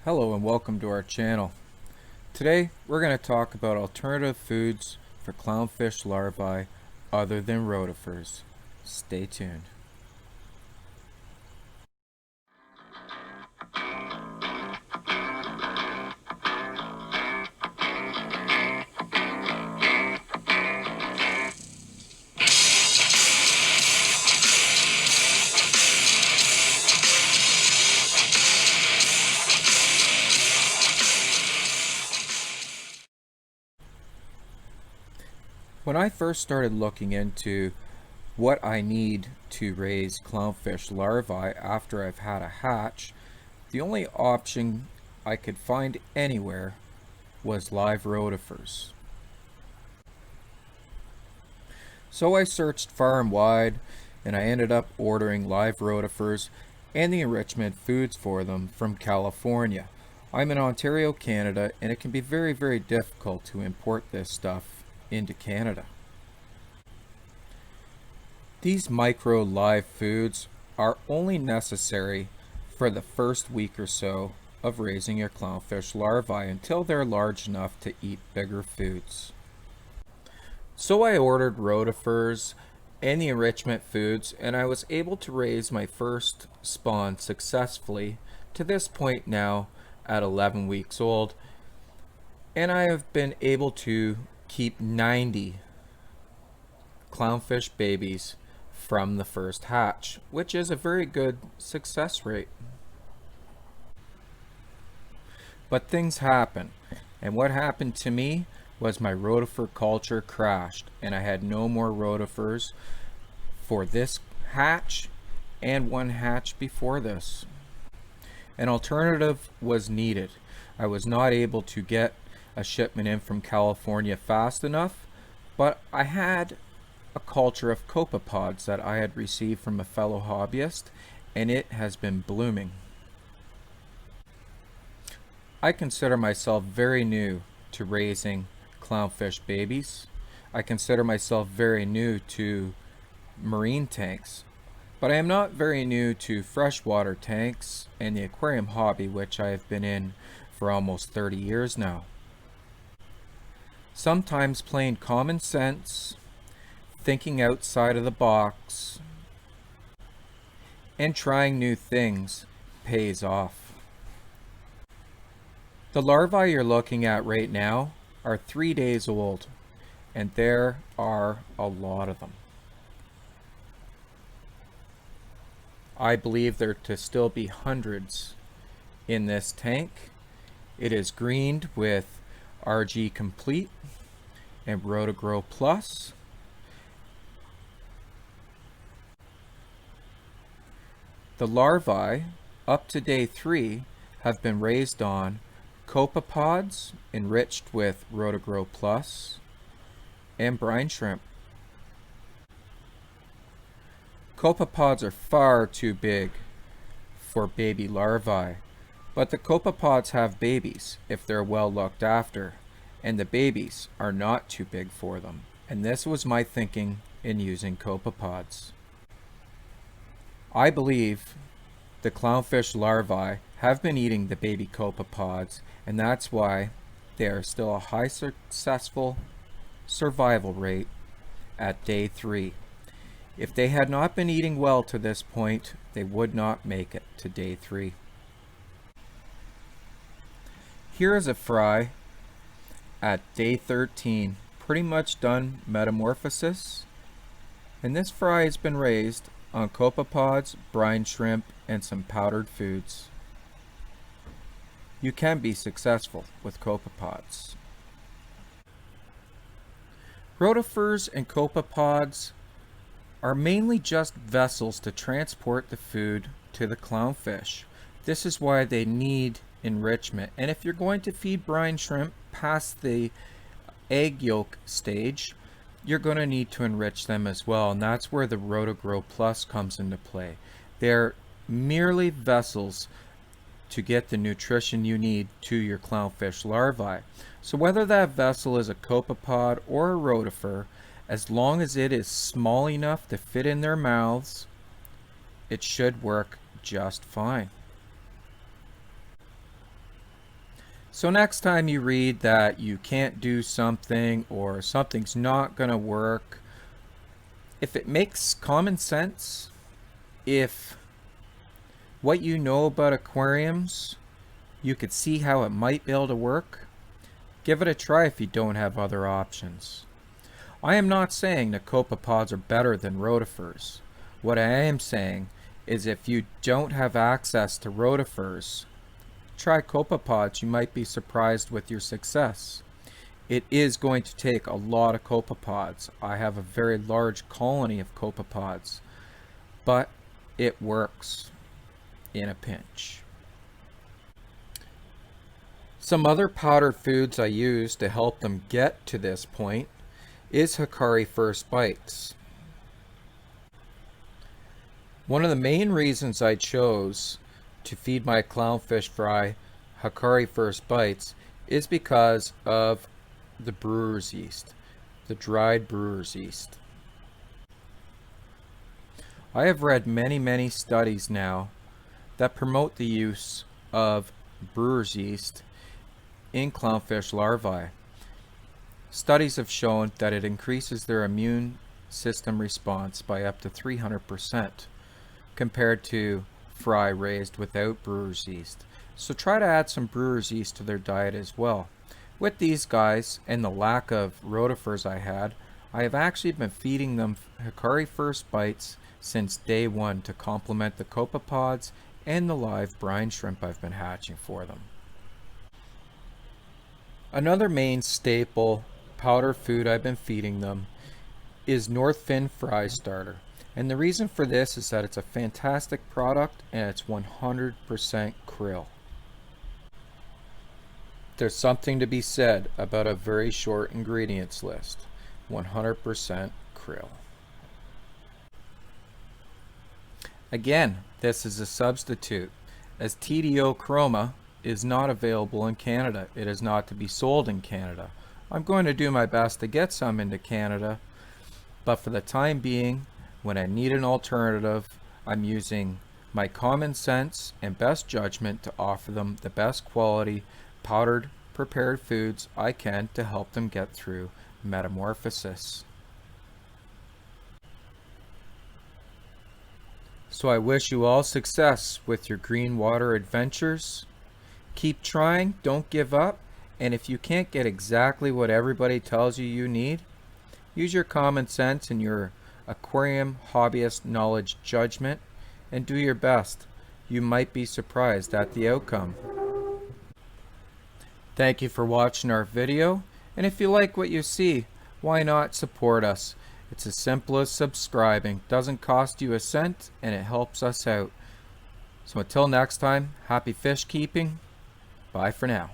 Hello and welcome to our channel. Today we're going to talk about alternative foods for clownfish larvae other than rotifers. Stay tuned. When I first started looking into what I need to raise clownfish larvae after I've had a hatch, the only option I could find anywhere was live rotifers. So I searched far and wide and I ended up ordering live rotifers and the enrichment foods for them from California. I'm in Ontario, Canada, and it can be very difficult to import this stuff into Canada. These micro live foods are only necessary for the first week or so of raising your clownfish larvae until they're large enough to eat bigger foods. So I ordered rotifers and the enrichment foods, and I was able to raise my first spawn successfully to this point now at 11 weeks old, and I have been able to keep 90 clownfish babies from the first hatch, which is a very good success rate. But things happen, and what happened to me was my rotifer culture crashed, and I had no more rotifers for this hatch and one hatch before this. An alternative was needed. I was not able to get a shipment in from California fast enough, but I had a culture of Copepods that I had received from a fellow hobbyist, and it has been blooming. I consider myself very new to raising clownfish babies. I consider myself very new to marine tanks, but I am not very new to freshwater tanks and the aquarium hobby, which I have been in for almost 30 years now. Sometimes plain common sense, thinking outside of the box, and trying new things pays off. The larvae you're looking at right now are 3 days old, and there are a lot of them. I believe there to still be hundreds in this tank. It is greened with RG Complete and Rotigrow Plus. The larvae up to day 3 have been raised on Copepods enriched with Rotigrow Plus and brine shrimp. Copepods are far too big for baby larvae, but the copepods have babies if they're well looked after, and the babies are not too big for them. And this was my thinking in using copepods. I believe the clownfish larvae have been eating the baby copepods, and that's why they are still a high successful survival rate at day 3. If they had not been eating well to this point, they would not make it to day 3. Here is a fry at day 13, pretty much done metamorphosis, and this fry has been raised on copepods, brine shrimp, and some powdered foods. You can be successful with copepods. Rotifers and copepods are mainly just vessels to transport the food to the clownfish. This is why they need enrichment. And if you're going to feed brine shrimp past the egg yolk stage, you're going to need to enrich them as well, and that's where the Rotigrow Plus comes into play. They're merely vessels to get the nutrition you need to your clownfish larvae. So whether that vessel is a copepod or a rotifer, as long as it is small enough to fit in their mouths, it should work just fine. So next time you read that you can't do something or something's not going to work, if it makes common sense, if what you know about aquariums, you could see how it might be able to work, give it a try if you don't have other options. I am not saying that Copepods are better than rotifers. What I am saying is if you don't have access to rotifers, try Copepods. You might be surprised with your success. It is going to take a lot of Copepods. I have a very large colony of Copepods, but it works in a pinch. Some other powdered foods I use to help them get to this point is Hikari First Bites. One of the main reasons I chose to feed my clownfish fry Hikari First Bites is because of the brewer's yeast, the dried brewer's yeast. I have read many studies now that promote the use of brewer's yeast in clownfish larvae. Studies have shown that it increases their immune system response by up to 300% compared to fry raised without brewer's yeast. So try to add some brewer's yeast to their diet as well. With these guys and the lack of rotifers I had, I have actually been feeding them Hikari First Bites since day one to complement the Copepods and the live brine shrimp I've been hatching for them. Another main staple powder food I've been feeding them is North Fin Fry Starter. And the reason for this is that it's a fantastic product and it's 100% krill. There's something to be said about a very short ingredients list. 100% krill. Again, this is a substitute, as TDO Chroma is not available in Canada. It is not to be sold in Canada. I'm going to do my best to get some into Canada, but for the time being, when I need an alternative, I'm using my common sense and best judgment to offer them the best quality powdered prepared foods I can to help them get through metamorphosis. So I wish you all success with your green water adventures. Keep trying, don't give up, and if you can't get exactly what everybody tells you you need, use your common sense and your aquarium hobbyist knowledge judgment and do your best. You might be surprised at the outcome. Thank you for watching our video, and if you like what you see, why not support us? It's as simple as subscribing. Doesn't cost you a cent and it helps us out. So until next time, happy fish keeping. Bye for now.